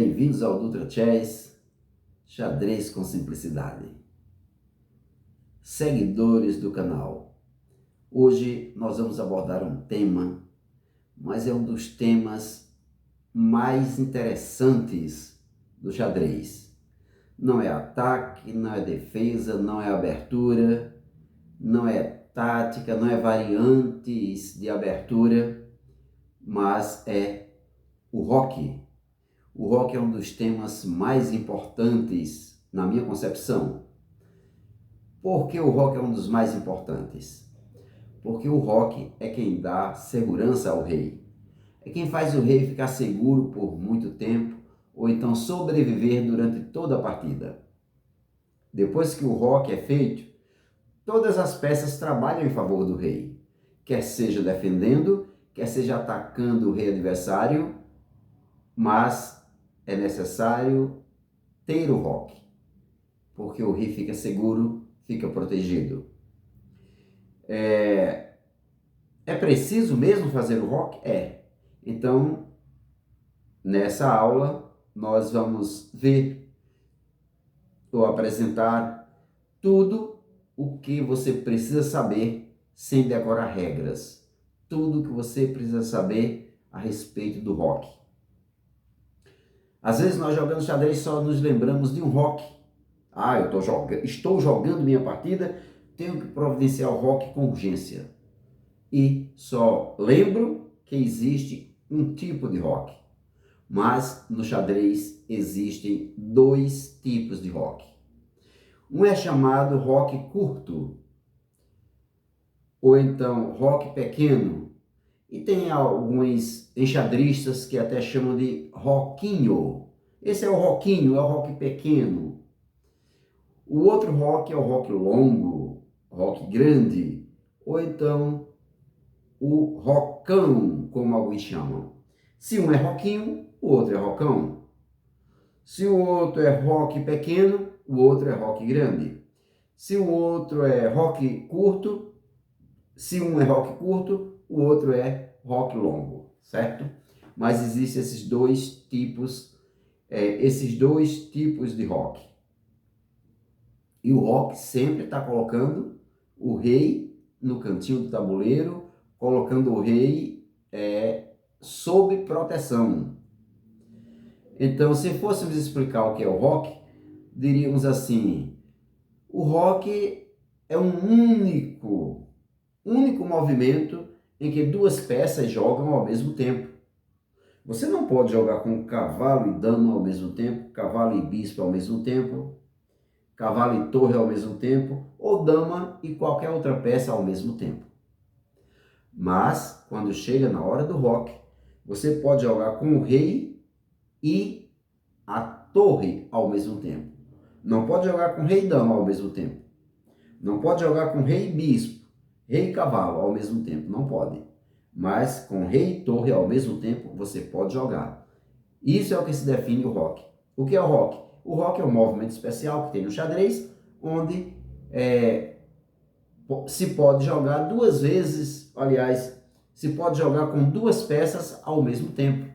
Bem-vindos ao Dutra Chess, xadrez com simplicidade. Seguidores do canal, hoje nós vamos abordar um tema, mas é um dos temas mais interessantes do xadrez. Não é ataque, não é defesa, não é abertura, não é tática, não é variantes de abertura, mas é o roque. O roque é um dos temas mais importantes na minha concepção. Por que o roque é um dos mais importantes? Porque o roque é quem dá segurança ao rei. É quem faz o rei ficar seguro por muito tempo ou então sobreviver durante toda a partida. Depois que o roque é feito, todas as peças trabalham em favor do rei. Quer seja defendendo, quer seja atacando o rei adversário, mas é necessário ter o roque, porque o rei fica seguro, fica protegido. É preciso mesmo fazer o roque? É. Então, nessa aula, nós vamos ver ou apresentar tudo o que você precisa saber sem decorar regras. Tudo o que você precisa saber a respeito do roque. Às vezes nós jogando xadrez só nos lembramos de um roque. Estou jogando minha partida, tenho que providenciar o roque com urgência. E só lembro que existe um tipo de roque. Mas no xadrez existem dois tipos de roque. Um é chamado roque curto, ou então roque pequeno. E tem alguns enxadristas que até chamam de roquinho. Esse é o roquinho, é o roque pequeno. O outro roque é o roque longo, roque grande, ou então o rocão, como alguns chamam. Se um é roquinho, o outro é rocão. Se o outro é roque pequeno, o outro é roque grande. Se o outro é roque curto, se um é roque curto, o outro é roque longo, certo? Mas existem esses dois tipos de roque. E o roque sempre está colocando o rei no cantinho do tabuleiro, colocando o rei sob proteção. Então, se fôssemos explicar o que é o roque, diríamos assim: o roque é um único movimento em que duas peças jogam ao mesmo tempo. Você não pode jogar com cavalo e dama ao mesmo tempo, cavalo e bispo ao mesmo tempo, cavalo e torre ao mesmo tempo, ou dama e qualquer outra peça ao mesmo tempo. Mas, quando chega na hora do roque, você pode jogar com o rei e a torre ao mesmo tempo. Não pode jogar com rei e dama ao mesmo tempo. Não pode jogar com rei e bispo, rei e cavalo ao mesmo tempo. Não pode. Mas com rei e torre ao mesmo tempo, você pode jogar. Isso é o que se define o roque. O que é o roque? O roque é um movimento especial que tem no xadrez, onde se pode jogar duas vezes, aliás, se pode jogar com duas peças ao mesmo tempo.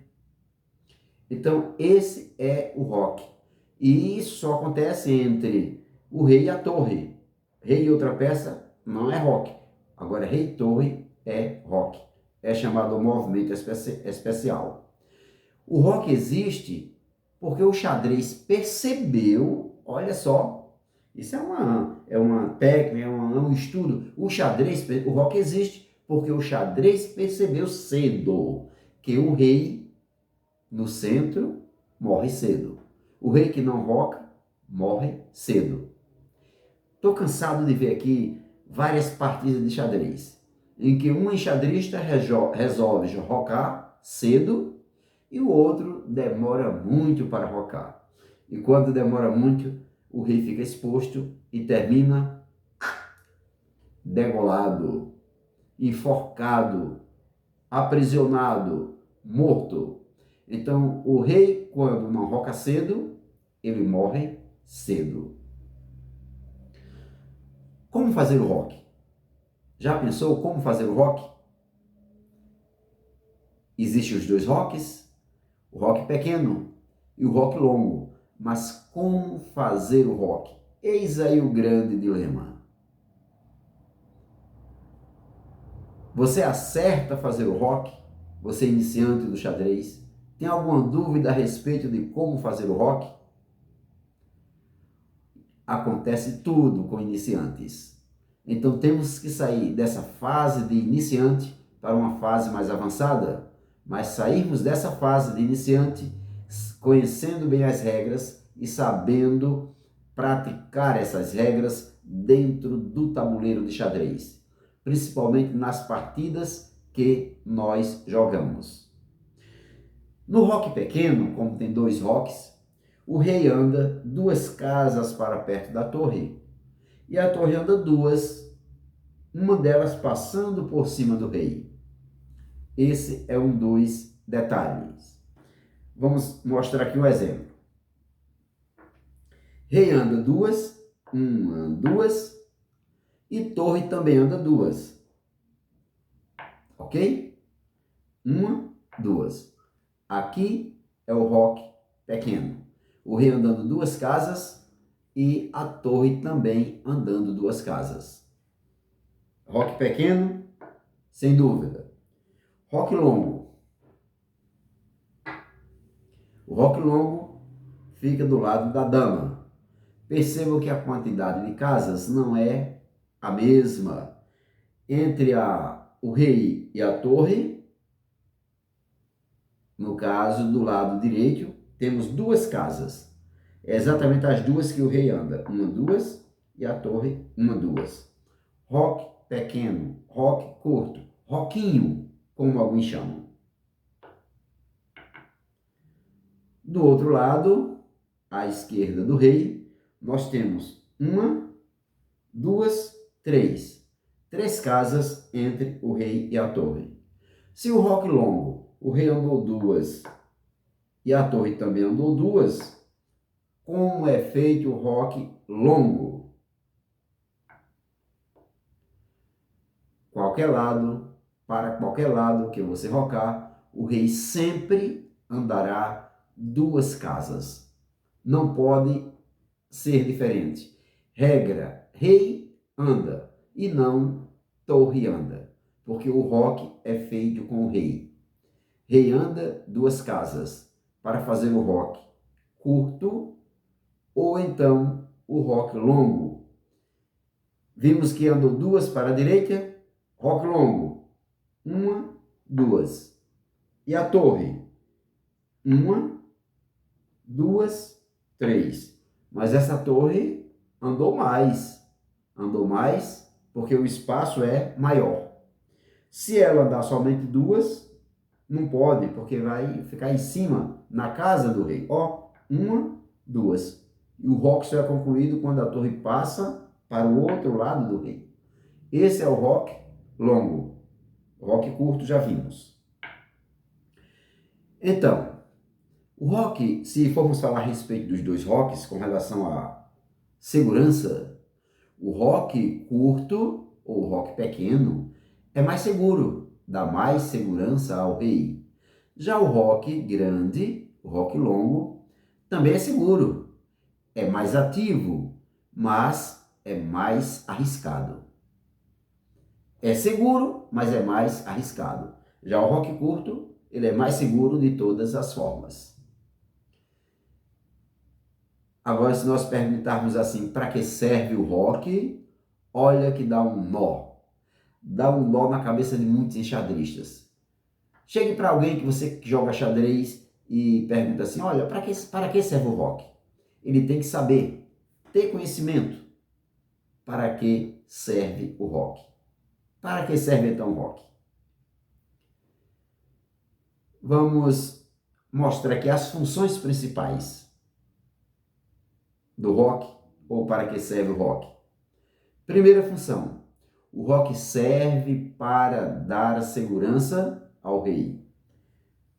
Então, esse é o roque. E isso só acontece entre o rei e a torre. Rei e outra peça não é roque. Agora, rei e torre é roque. É chamado movimento especial. O roque existe porque o xadrez percebeu, olha só, isso é uma técnica, é um estudo. O roque existe porque o xadrez percebeu cedo que o rei no centro morre cedo. O rei que não roca morre cedo. Estou cansado de ver aqui várias partidas de xadrez, em que um enxadrista resolve rocar cedo e o outro demora muito para rocar. E quando demora muito, o rei fica exposto e termina degolado, enforcado, aprisionado, morto. Então, o rei, quando não roca cedo, ele morre cedo. Como fazer o roque? Já pensou como fazer o roque? Existem os dois roques. O roque pequeno e o rock longo. Mas como fazer o rock? Eis aí o grande dilema. Você acerta fazer o rock? Você é iniciante do xadrez? Tem alguma dúvida a respeito de como fazer o rock? Acontece tudo com iniciantes. Então temos que sair dessa fase de iniciante para uma fase mais avançada. Mas sairmos dessa fase de iniciante conhecendo bem as regras e sabendo praticar essas regras dentro do tabuleiro de xadrez, principalmente nas partidas que nós jogamos. No roque pequeno, como tem 2 roques, o rei anda 2 casas para perto da torre e a torre anda 2, uma delas passando por cima do rei. Esse é um dos detalhes. Vamos mostrar aqui o exemplo. Rei anda 2, 2 e torre também anda 2. Ok? 2. Aqui é o roque pequeno. O rei andando 2 casas e a torre também andando 2 casas. Roque pequeno, sem dúvida. Roque longo. O roque longo fica do lado da dama. Percebam que a quantidade de casas não é a mesma. Entre o rei e a torre, no caso do lado direito, temos 2 casas. É exatamente as 2 que o rei anda. 2 e a torre 2. Roque pequeno, roque curto, roquinho, como alguns chamam. Do outro lado, à esquerda do rei, nós temos 2, 3. 3 casas entre o rei e a torre. Se o roque longo, o rei andou 2 e a torre também andou 2, como é feito o roque longo? Para qualquer lado que você rocar, o rei sempre andará 2 casas. Não pode ser diferente. Regra, rei anda e não torre anda, porque o roque é feito com o rei. Rei anda 2 casas para fazer o roque curto ou então o roque longo. Vimos que andou 2 para a direita, roque longo, 2. E a torre, 2, 3. Mas essa torre andou mais porque o espaço é maior. Se ela andar somente 2, não pode, porque vai ficar em cima, na casa do rei. Ó, 2. E o roque só é concluído quando a torre passa para o outro lado do rei. Esse é o roque longo. O roque curto já vimos. Então, o roque, se formos falar a respeito dos 2 roques com relação à segurança, o roque curto ou roque pequeno é mais seguro, dá mais segurança ao rei. Já o roque grande, o roque longo, também é seguro, é mais ativo, mas é mais arriscado. É seguro, mas é mais arriscado. Já o roque curto, ele é mais seguro de todas as formas. Agora, se nós perguntarmos assim, para que serve o roque? Olha que dá um nó. Dá um nó na cabeça de muitos enxadristas. Chegue para alguém que você joga xadrez e pergunta assim, olha, para que serve o roque? Ele tem que saber, ter conhecimento. Para que serve o roque? Para que serve então o roque? Vamos mostrar aqui as funções principais do roque ou para que serve o roque. Primeira função, o roque serve para dar segurança ao rei.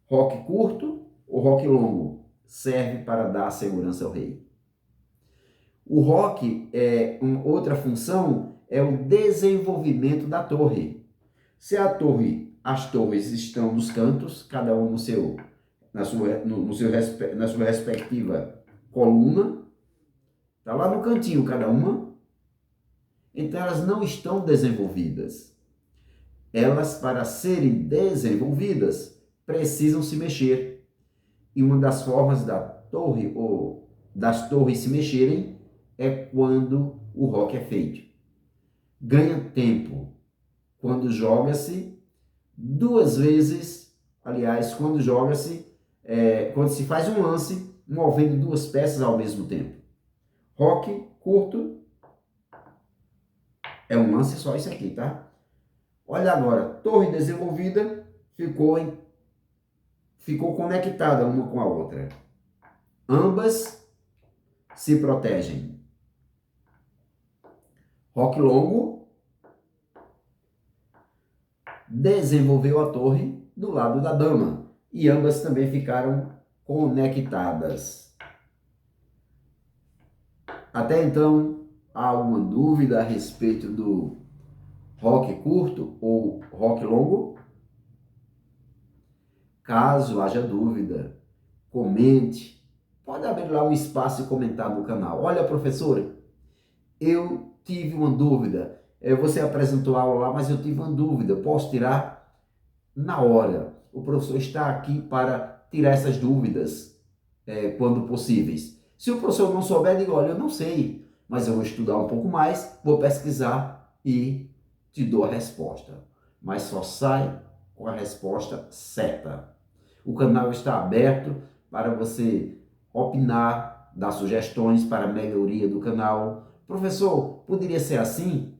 Roque curto ou roque longo serve para dar segurança ao rei. O roque, outra função é o desenvolvimento da torre. Se as torres estão nos cantos, cada um no seu na sua respectiva coluna, está lá no cantinho cada uma, então elas não estão desenvolvidas. Elas, para serem desenvolvidas, precisam se mexer. E uma das formas da torre ou das torres se mexerem é quando o rock é feito. Ganha tempo quando joga-se duas vezes, aliás, quando joga-se, quando se faz um lance movendo duas peças ao mesmo tempo. Rock curto é um lance só isso aqui, tá? Olha agora, torre desenvolvida ficou conectada uma com a outra. Ambas se protegem. Rock longo desenvolveu a torre do lado da dama e ambas também ficaram conectadas. Até então, há alguma dúvida a respeito do rock curto ou rock longo? Caso haja dúvida, comente. Pode abrir lá um espaço e comentar no canal. Olha, professora, eu tive uma dúvida. Você apresentou a aula lá, mas eu tive uma dúvida. Posso tirar? Na hora. O professor está aqui para tirar essas dúvidas quando possíveis. Se o professor não souber, diga, olha, eu não sei, mas eu vou estudar um pouco mais, vou pesquisar e te dou a resposta. Mas só sai com a resposta certa. O canal está aberto para você opinar, dar sugestões para a melhoria do canal. Professor, poderia ser assim?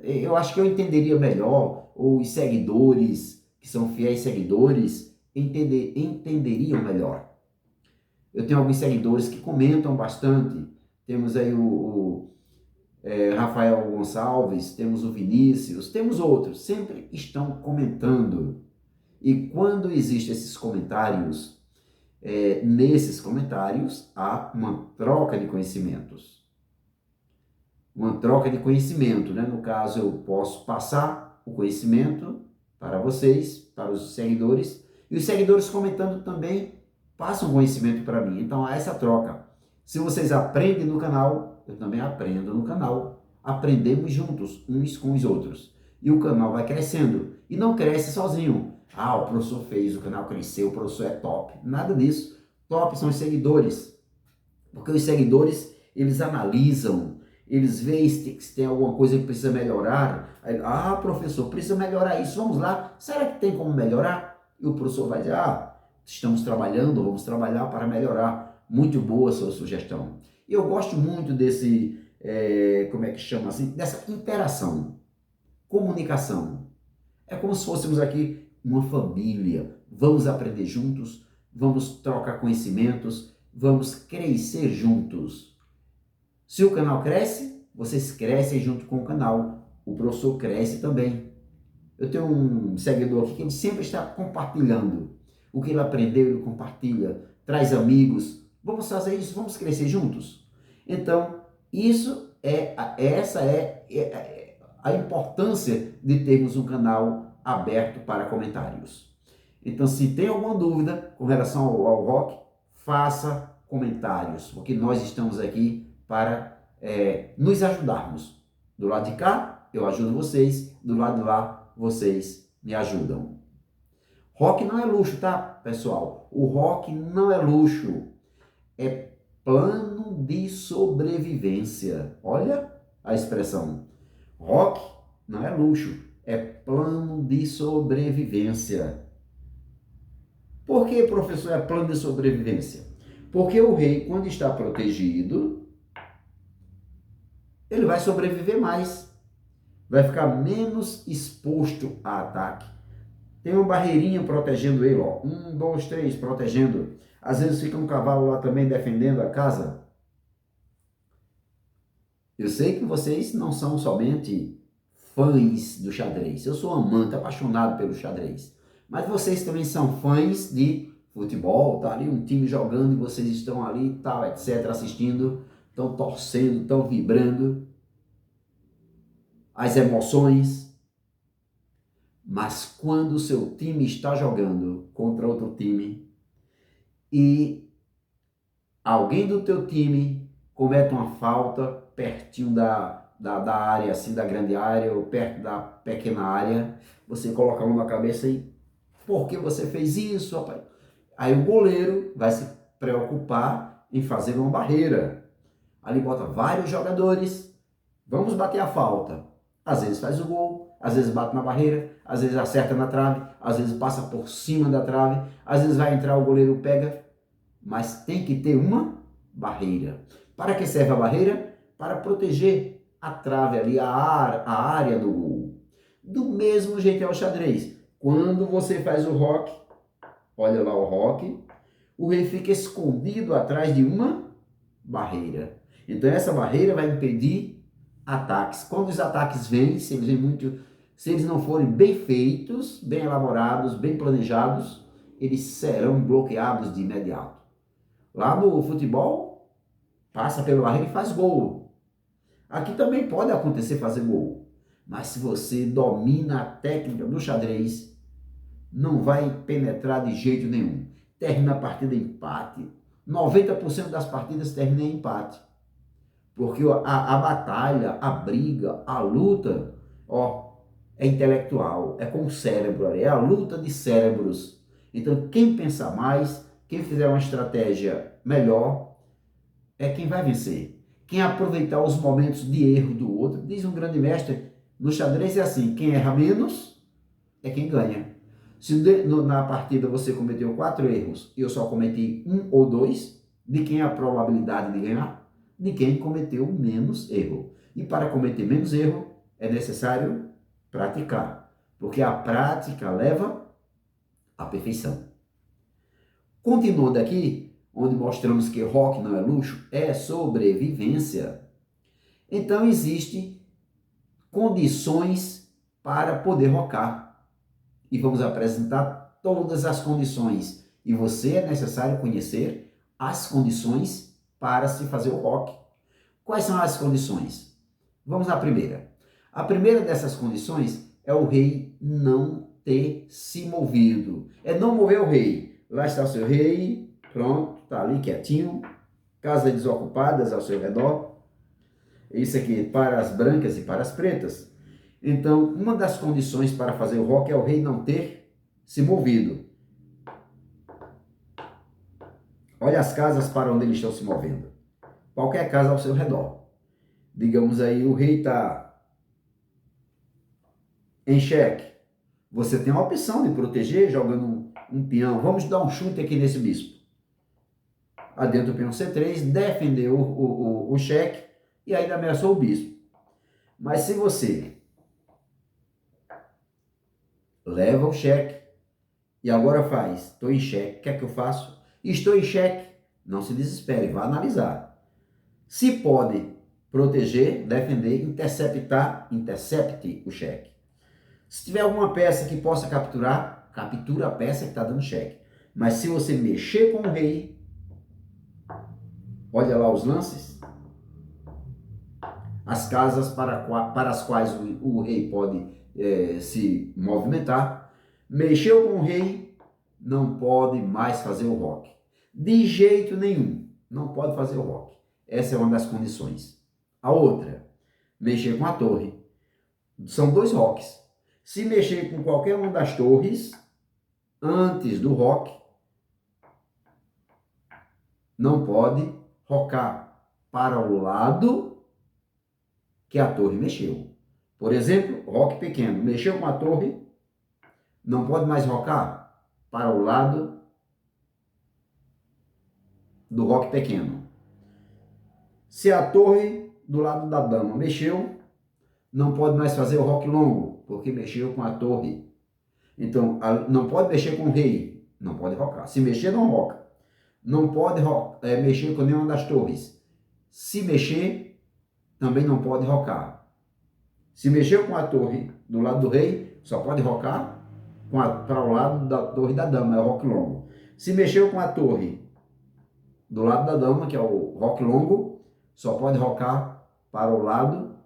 Eu acho que eu entenderia melhor, ou os seguidores, que são fiéis seguidores, entenderiam melhor. Eu tenho alguns seguidores que comentam bastante. Temos aí o Rafael Gonçalves, temos o Vinícius, temos outros, sempre estão comentando. E quando existem esses comentários, nesses comentários há uma troca de conhecimentos. Uma troca de conhecimento, né? No caso, eu posso passar o conhecimento para vocês, para os seguidores, e os seguidores comentando também passam conhecimento para mim. Então há essa troca. Se vocês aprendem no canal, eu também aprendo no canal. Aprendemos juntos, uns com os outros. E o canal vai crescendo. E não cresce sozinho. Ah, o professor fez, o canal cresceu, o professor é top. Nada disso. Top são os seguidores. Porque os seguidores, eles analisam, eles veem se tem alguma coisa que precisa melhorar. Aí, professor, precisa melhorar isso, vamos lá. Será que tem como melhorar? E o professor vai dizer, estamos trabalhando, vamos trabalhar para melhorar. Muito boa a sua sugestão. E eu gosto muito desse, como é que chama assim? Dessa interação, comunicação. É como se fôssemos aqui uma família. Vamos aprender juntos, vamos trocar conhecimentos, vamos crescer juntos. Se o canal cresce, vocês crescem junto com o canal. O professor cresce também. Eu tenho um seguidor aqui que ele sempre está compartilhando. O que ele aprendeu, ele compartilha. Traz amigos. Vamos fazer isso, vamos crescer juntos. Então, essa é a importância de termos um canal aberto para comentários. Então, se tem alguma dúvida com relação ao rock, faça comentários, porque nós estamos aqui para nos ajudarmos. Do lado de cá, eu ajudo vocês, do lado de lá, vocês me ajudam. Rock não é luxo, tá, pessoal? O rock não é luxo, é plano de sobrevivência. Olha a expressão. Rock não é luxo, é plano de sobrevivência. Por que, professor, é plano de sobrevivência? Porque o rei, quando está protegido, ele vai sobreviver mais. Vai ficar menos exposto a ataque. Tem uma barreirinha protegendo ele, ó. 1, 2, 3, protegendo. Às vezes fica um cavalo lá também defendendo a casa. Eu sei que vocês não são somente fãs do xadrez. Eu sou amante, apaixonado pelo xadrez. Mas vocês também são fãs de futebol, tá ali um time jogando e vocês estão ali, tal, etc, assistindo, estão torcendo, estão vibrando. As emoções. Mas quando o seu time está jogando contra outro time e alguém do teu time comete uma falta pertinho da área, assim, da grande área ou perto da pequena área, você coloca a mão na cabeça e por que você fez isso, rapaz? Aí o goleiro vai se preocupar em fazer uma barreira. Ali bota vários jogadores, vamos bater a falta. Às vezes faz o gol, às vezes bate na barreira, às vezes acerta na trave, às vezes passa por cima da trave, às vezes vai entrar, o goleiro pega, mas tem que ter uma barreira. Para que serve a barreira? Para proteger a trave ali, a área do gol. Do mesmo jeito é o xadrez. Quando você faz o roque, olha lá o roque, o rei fica escondido atrás de uma barreira. Então essa barreira vai impedir ataques. Quando os ataques vêm, se eles não forem bem feitos, bem elaborados, bem planejados, eles serão bloqueados de imediato. Lá no futebol, passa pela barreira e faz gol. Aqui também pode acontecer fazer gol. Mas se você domina a técnica do xadrez, não vai penetrar de jeito nenhum. Termina a partida em empate. 90% das partidas terminam em empate. Porque a batalha, a briga, a luta, ó, é intelectual, é com o cérebro, é a luta de cérebros. Então, quem pensar mais, quem fizer uma estratégia melhor, é quem vai vencer. Quem aproveitar os momentos de erro do outro, diz um grande mestre, no xadrez é assim, quem erra menos é quem ganha. Se na partida você cometeu 4 erros e eu só cometi 1 ou 2, de quem é a probabilidade de ganhar? De quem cometeu menos erro. E para cometer menos erro, é necessário praticar, porque a prática leva à perfeição. Continuando aqui, onde mostramos que rock não é luxo, é sobrevivência. Então, existem condições para poder rocar. E vamos apresentar todas as condições. E você é necessário conhecer as condições para se fazer o rock. Quais são as condições? Vamos na primeira. A primeira dessas condições é o rei não ter se movido. É não mover o rei. Lá está o seu rei, pronto, está ali quietinho, casas desocupadas ao seu redor. Isso aqui para as brancas e para as pretas. Então, uma das condições para fazer o rock é o rei não ter se movido. Olha as casas para onde eles estão se movendo. Qualquer casa ao seu redor. Digamos aí, o rei está em xeque. Você tem a opção de proteger jogando um peão. Vamos dar um chute aqui nesse bispo. Adentra o peão C3, defendeu o xeque e ainda ameaçou o bispo. Mas se você leva o xeque e agora faz, estou em xeque, o que é que eu faço? Estou em xeque, não se desespere, vá analisar. Se pode proteger, defender, interceptar, intercepte o xeque. Se tiver alguma peça que possa capturar, captura a peça que está dando xeque. Mas se você mexer com o rei, olha lá os lances, as casas para as quais o rei pode se movimentar, mexeu com o rei, não pode mais fazer o roque. De jeito nenhum, não pode fazer o roque. Essa é uma das condições. A outra, mexer com a torre. São 2 roques. Se mexer com qualquer uma das torres, antes do roque, não pode rocar para o lado que a torre mexeu. Por exemplo, roque pequeno, mexeu com a torre, não pode mais rocar para o lado do roque pequeno. Se a torre do lado da dama mexeu, não pode mais fazer o roque longo, porque mexeu com a torre. Então, não pode mexer com o rei, não pode rocar. Se mexer, não roca. Não pode mexer com nenhuma das torres. Se mexer, também não pode rocar. Se mexeu com a torre do lado do rei, só pode rocar para o lado da torre da dama, é o roque longo. Se mexeu com a torre do lado da dama, que é o roque longo, só pode rocar para o lado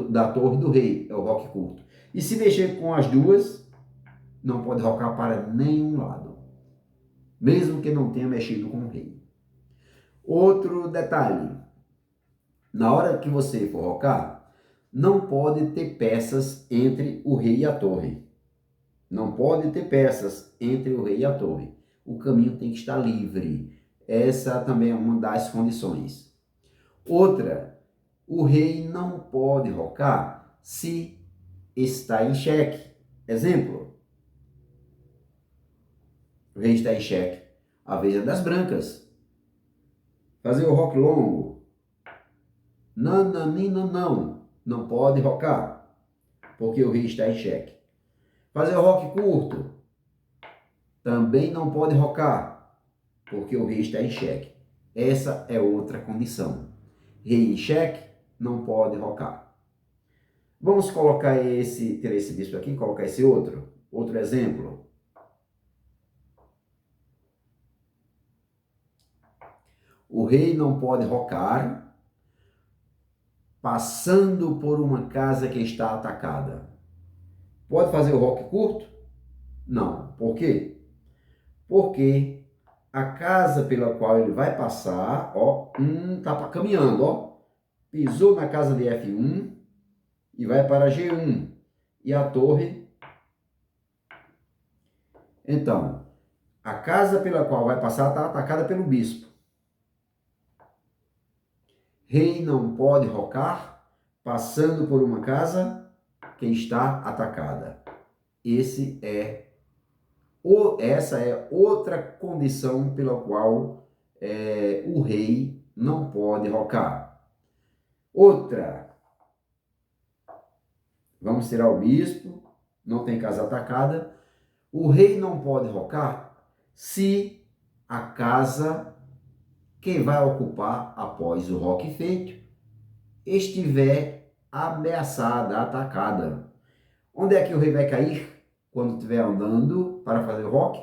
da torre do rei, é o roque curto. E se mexer com as duas, não pode rocar para nenhum lado. mesmo que não tenha mexido com o rei. Outro detalhe, na hora que você for rocar, não pode ter peças entre o rei e a torre. Não pode ter peças entre o rei e a torre. O caminho tem que estar livre. Essa também é uma das condições. Outra, o rei não pode rocar se está em xeque. Exemplo, o rei está em xeque. A vez é das brancas. Fazer o roque longo. Nananina não. Não pode rocar, porque o rei está em xeque. Fazer o roque curto. Também não pode rocar, porque o rei está em xeque. Essa é outra condição. Rei em xeque não pode rocar. Vamos tirar esse bispo aqui e colocar esse outro. Outro exemplo. O rei não pode rocar passando por uma casa que está atacada. Pode fazer o roque curto? Não. Por quê? Porque a casa pela qual ele vai passar, ó, tá caminhando, ó. Pisou na casa de F1 e vai para G1. E a torre. Então, a casa pela qual vai passar está atacada pelo bispo. Rei não pode rocar passando por uma casa que está atacada. Essa é outra condição pela qual o rei não pode rocar. Outra, vamos tirar o bispo, não tem casa atacada. O rei não pode rocar se a casa que vai ocupar após o roque feito estiver ameaçada, atacada. Onde é que o rei vai cair quando estiver andando para fazer o roque?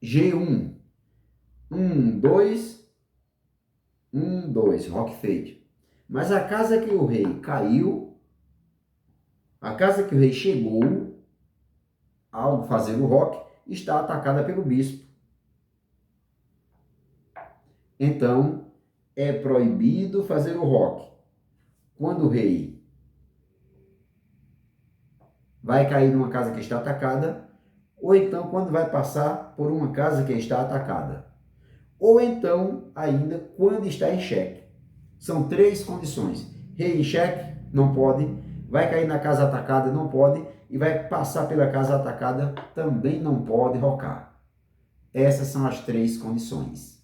G1. 1, 2, 1, 2, roque feito. Mas a casa que o rei caiu, a casa que o rei chegou ao fazer o roque, está atacada pelo bispo. Então, é proibido fazer o roque quando o rei vai cair numa casa que está atacada, ou então quando vai passar por uma casa que está atacada, ou então ainda quando está em xeque. São três condições. Rei em xeque, não pode. Vai cair na casa atacada, não pode. E vai passar pela casa atacada, também não pode rocar. Essas são as três condições.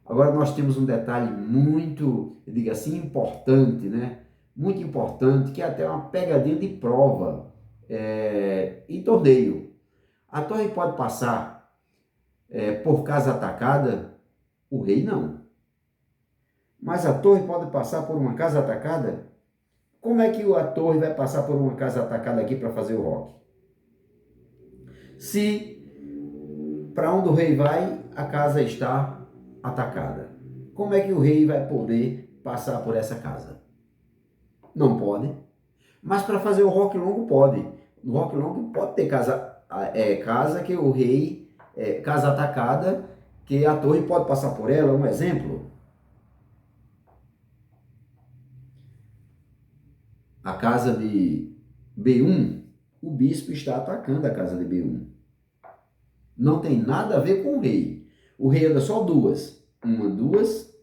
Agora nós temos um detalhe muito, eu digo assim, importante, né? Muito importante, que é até uma pegadinha de prova em torneio. A torre pode passar por casa atacada, o rei não. Mas a torre pode passar por uma casa atacada? Como é que a torre vai passar por uma casa atacada aqui para fazer o roque? Se para onde o rei vai, a casa está atacada. Como é que o rei vai poder passar por essa casa? Não pode. Mas para fazer o roque longo pode. No roque longo pode ter casa que o rei, casa atacada, que a torre pode passar por ela. Um exemplo. A casa de B1, o bispo está atacando a casa de B1. Não tem nada a ver com o rei. O rei anda só duas. Uma, duas,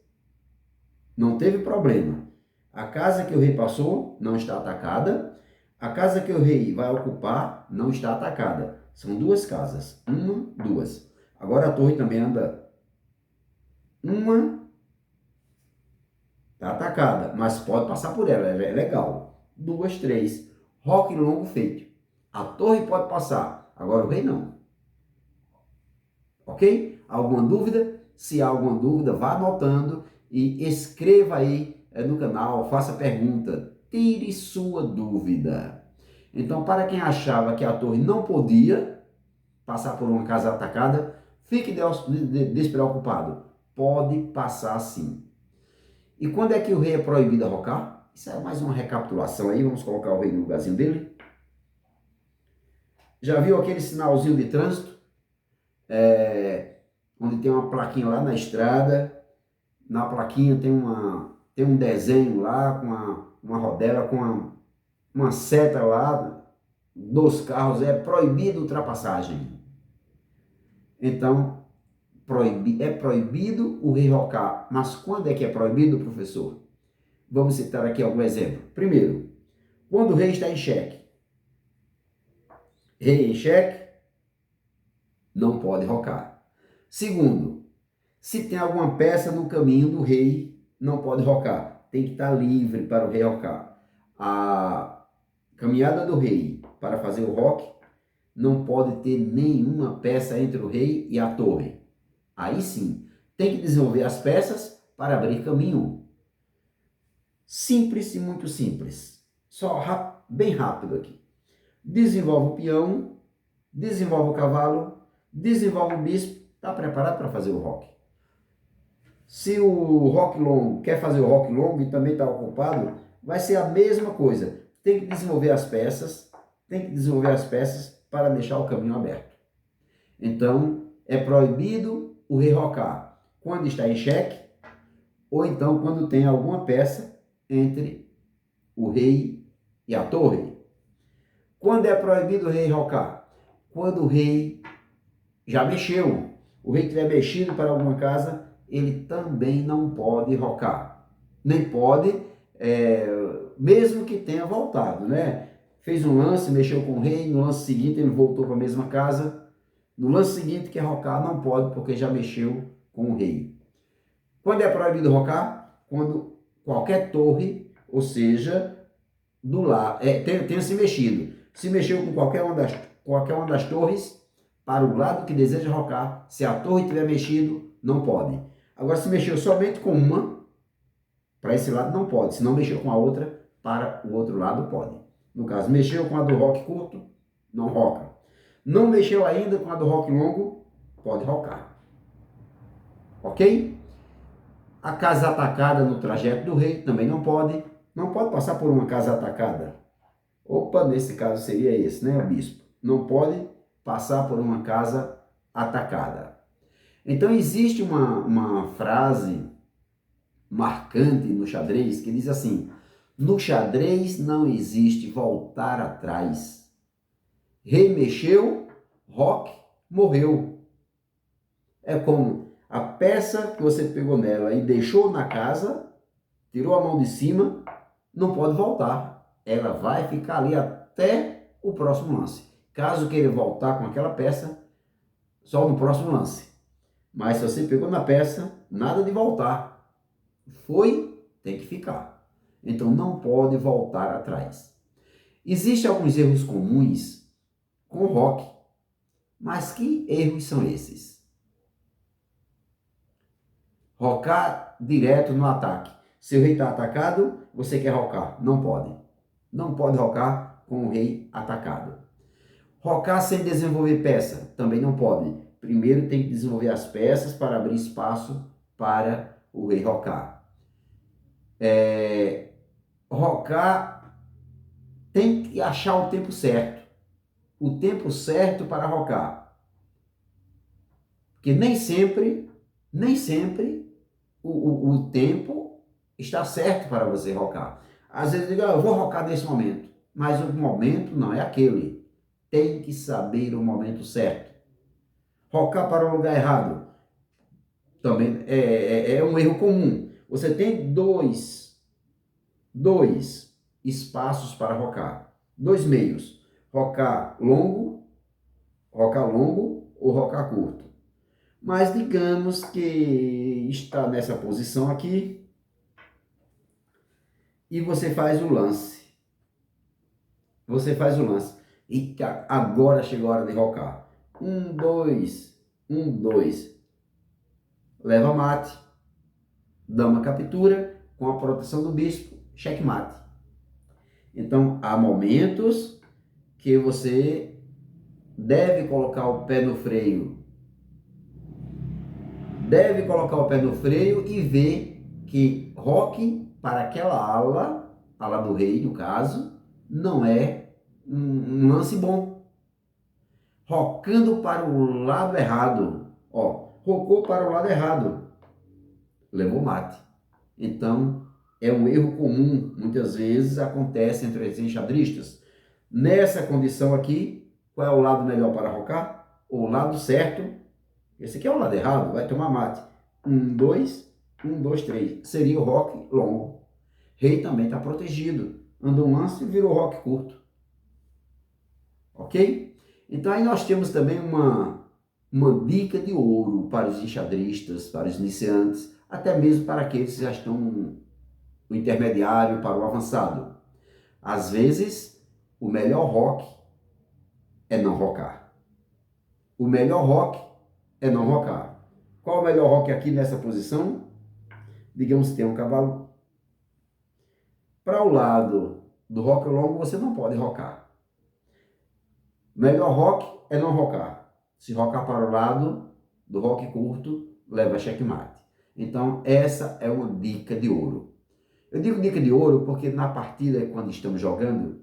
não teve problema. A casa que o rei passou não está atacada. A casa que o rei vai ocupar não está atacada. São duas casas. Uma, duas. Agora a torre também anda. Uma está atacada, mas pode passar por ela, é legal. Duas, três. Roque longo feito. A torre pode passar, agora o rei não. Ok? Alguma dúvida? Se há alguma dúvida, vá anotando e escreva aí no canal, faça pergunta, tire sua dúvida. Então, para quem achava que a torre não podia passar por uma casa atacada, fique despreocupado. Pode passar sim. E quando é que o rei é proibido a rocar? Isso é mais uma recapitulação aí, vamos colocar o rei no lugarzinho dele. Já viu aquele sinalzinho de trânsito? onde tem uma plaquinha lá na estrada, na plaquinha tem um desenho lá com uma rodela, com uma seta lá dos carros, é proibido ultrapassagem. Então, é proibido o rei rocar. Mas quando é que é proibido, professor? Vamos citar aqui algum exemplo. Primeiro, quando o rei está em xeque. Rei em xeque, não pode rocar. Segundo, se tem alguma peça no caminho do rei, não pode rocar. Tem que estar livre para o rei rocar. A caminhada do rei para fazer o roque não pode ter nenhuma peça entre o rei e a torre. Aí sim, tem que desenvolver as peças para abrir caminho. Simples e muito simples. Só bem rápido aqui. Desenvolve o peão, desenvolve o cavalo, desenvolve o bispo, está preparado para fazer o roque. Se o roque longo quer fazer o roque longo e também está ocupado, vai ser a mesma coisa. Tem que desenvolver as peças, para deixar o caminho aberto. Então, é proibido o rei rocar quando está em xeque, ou então quando tem alguma peça entre o rei e a torre. Quando é proibido o rei rocar? Quando o rei já mexeu. O rei tiver mexido para alguma casa, ele também não pode rocar. Nem pode, mesmo que tenha voltado, né? Fez um lance, mexeu com o rei, no lance seguinte ele voltou para a mesma casa. No lance seguinte, quer rocar, não pode, porque já mexeu com o rei. Quando é proibido rocar? Quando qualquer torre, ou seja, do lado, tenha se mexido. Se mexeu com qualquer uma das torres, para o lado que deseja rocar, se a torre tiver mexido, não pode. Agora, se mexeu somente com uma, para esse lado não pode. Se não mexeu com a outra, para o outro lado pode. No caso, mexeu com a do roque curto, não roca. Não mexeu ainda com a do roque longo, pode rocar. Ok? A casa atacada no trajeto do rei também não pode. Não pode passar por uma casa atacada. Opa, nesse caso seria esse, né, o bispo? Não pode passar por uma casa atacada. Então existe uma frase marcante no xadrez que diz assim: no xadrez não existe voltar atrás. Rei mexeu, roque morreu. É como a peça que você pegou nela e deixou na casa, tirou a mão de cima, não pode voltar. Ela vai ficar ali até o próximo lance. Caso queira voltar com aquela peça, só no próximo lance. Mas se você pegou na peça, nada de voltar. Foi, tem que ficar. Então não pode voltar atrás. Existem alguns erros comuns com o roque. Mas que erros são esses? Rocar direto no ataque. Se o rei está atacado, você quer rocar. Não pode. Não pode rocar com o rei atacado. Rocar sem desenvolver peça. Também não pode. Primeiro tem que desenvolver as peças para abrir espaço para o rei rocar. Rocar tem que achar o tempo certo. O tempo certo para rocar. Porque nem sempre o tempo está certo para você rocar. Às vezes eu digo, eu vou rocar nesse momento, mas o momento não é aquele. Tem que saber o momento certo. Rocar para o lugar errado também é um erro comum. Você tem dois espaços para rocar, dois meios: rocar longo ou rocar curto. Mas digamos que está nessa posição aqui e você faz o lance. E agora chegou a hora de rocar. 1, 2, 1, 2. Leva mate. Dama captura com a proteção do bispo. Checkmate. Então, há momentos que você deve colocar o pé no freio. E ver que roque para aquela ala do rei, no caso, não é um lance bom. rocando para o lado errado. Ó, rocou para o lado errado, levou mate. Então, é um erro comum, muitas vezes acontece entre os enxadristas. Nessa condição aqui, qual é o lado melhor para rocar? O lado certo, esse aqui é o lado errado, vai tomar mate. 1, 2, 1, 2, 3. Seria o roque longo. Rei também está protegido. Anda um lance e virou roque curto. Ok? Então aí nós temos também uma dica de ouro para os enxadristas, para os iniciantes, até mesmo para aqueles que já estão no intermediário para o avançado. Às vezes, o melhor roque é não rocar. O melhor roque é não rocar. Qual o melhor roque aqui nessa posição? Digamos que tem um cavalo. Para o lado do roque longo, você não pode rocar. Melhor roque é não rocar. Se rocar para o lado do roque curto, leva checkmate. Então, essa é uma dica de ouro. Eu digo dica de ouro porque na partida, quando estamos jogando,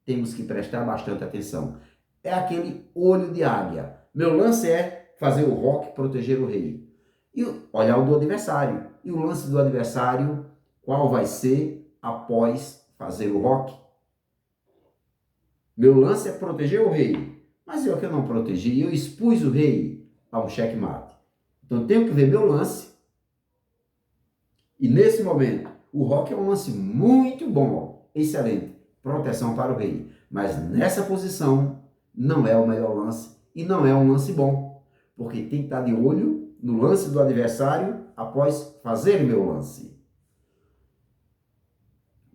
temos que prestar bastante atenção. É aquele olho de águia. Meu lance é fazer o roque proteger o rei. E olhar o do adversário. E o lance do adversário, qual vai ser após fazer o roque? Meu lance é proteger o rei. Mas eu que não protegi, eu expus o rei a um checkmate. Então eu tenho que ver meu lance. E nesse momento, o roque é um lance muito bom, excelente, proteção para o rei. Mas nessa posição, não é o melhor lance e não é um lance bom, porque tem que estar de olho no lance do adversário após fazer meu lance.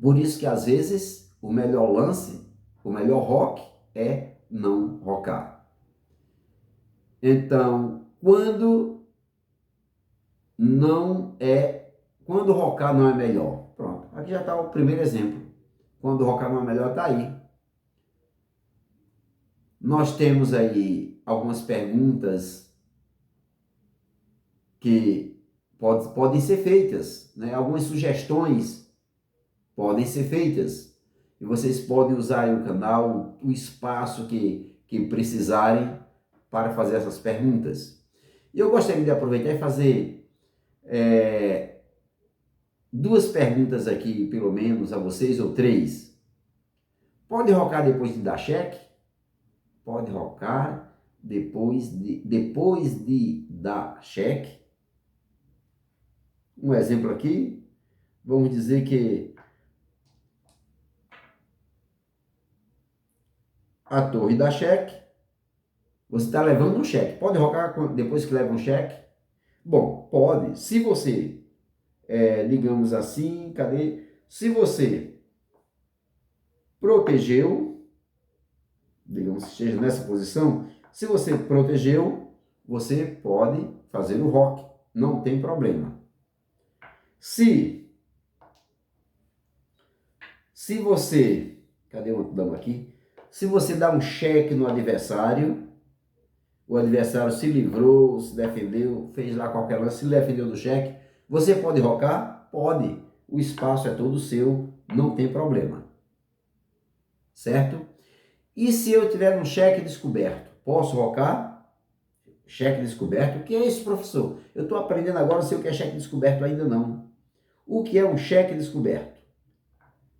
Por isso que às vezes o melhor lance, o melhor roque é não rocar. Então, quando rocar não é melhor. Pronto, aqui já está o primeiro exemplo. Quando rocar não é melhor, está aí. Nós temos aí algumas perguntas que podem ser feitas, né? Algumas sugestões podem ser feitas. E vocês podem usar aí o canal, o espaço que precisarem para fazer essas perguntas. E eu gostaria de aproveitar e fazer duas perguntas aqui, pelo menos, a vocês, ou três. Pode rocar depois de dar cheque? Pode rocar depois de dar cheque? Um exemplo aqui, vamos dizer que a torre dá cheque, você está levando um cheque. Pode rocar depois que leva um cheque? Bom, pode. Se você, digamos assim, Se você protegeu, digamos que esteja nessa posição, se você protegeu, você pode fazer o roque, não tem problema. Se você, cadê o dama aqui? Se você dá um cheque no adversário, o adversário se livrou, se defendeu, fez lá qualquer lance, se defendeu do cheque, você pode rocar? Pode. O espaço é todo seu, não tem problema. Certo? E se eu tiver um cheque descoberto, posso rocar? Cheque descoberto? O que é isso, professor? Eu estou aprendendo agora, sei o que é cheque descoberto ainda não. O que é um cheque descoberto?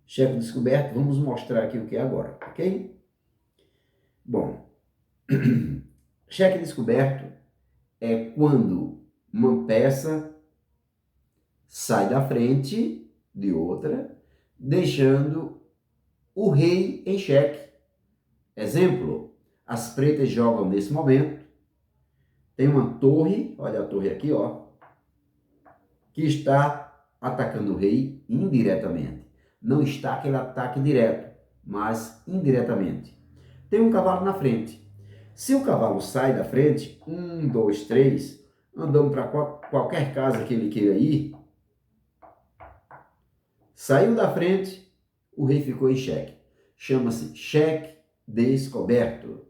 Cheque descoberto, vamos mostrar aqui o que é agora, ok? Bom, cheque descoberto é quando uma peça sai da frente de outra, deixando o rei em xeque. Exemplo, as pretas jogam nesse momento, tem uma torre, olha a torre aqui, ó, que está atacando o rei indiretamente. Não está aquele ataque direto, mas indiretamente. Tem um cavalo na frente. Se o cavalo sai da frente, 1, 2, 3, andando para qualquer casa que ele queira ir, saiu da frente, o rei ficou em xeque. Chama-se cheque descoberto.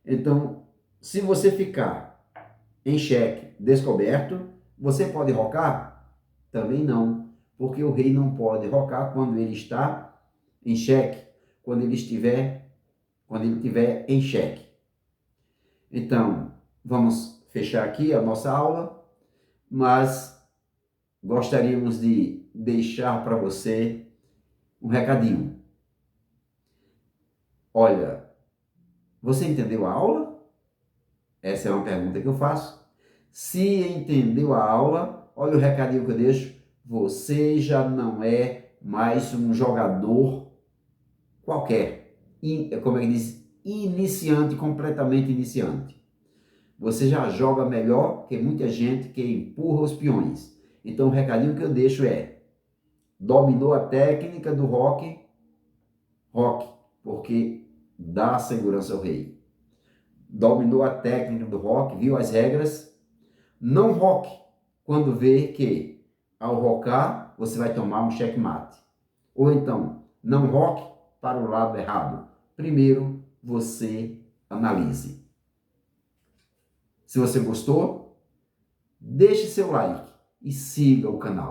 Então, se você ficar em xeque descoberto, você pode rocar? Também não, porque o rei não pode rocar quando ele está em xeque, quando ele estiver em xeque. Então, vamos fechar aqui a nossa aula, mas gostaríamos de deixar para você um recadinho. Olha, você entendeu a aula? Essa é uma pergunta que eu faço. Se entendeu a aula, olha o recadinho que eu deixo. Você já não é mais um jogador qualquer. Como ele diz, iniciante, completamente iniciante. Você já joga melhor que muita gente que empurra os peões. Então o recadinho que eu deixo é: dominou a técnica do rock, porque dá segurança ao rei. Dominou a técnica do rock, viu as regras, não rock quando vê que ao rocar você vai tomar um checkmate. Ou então, não rock para o lado errado. Primeiro você analise. Se você gostou, deixe seu like e siga o canal.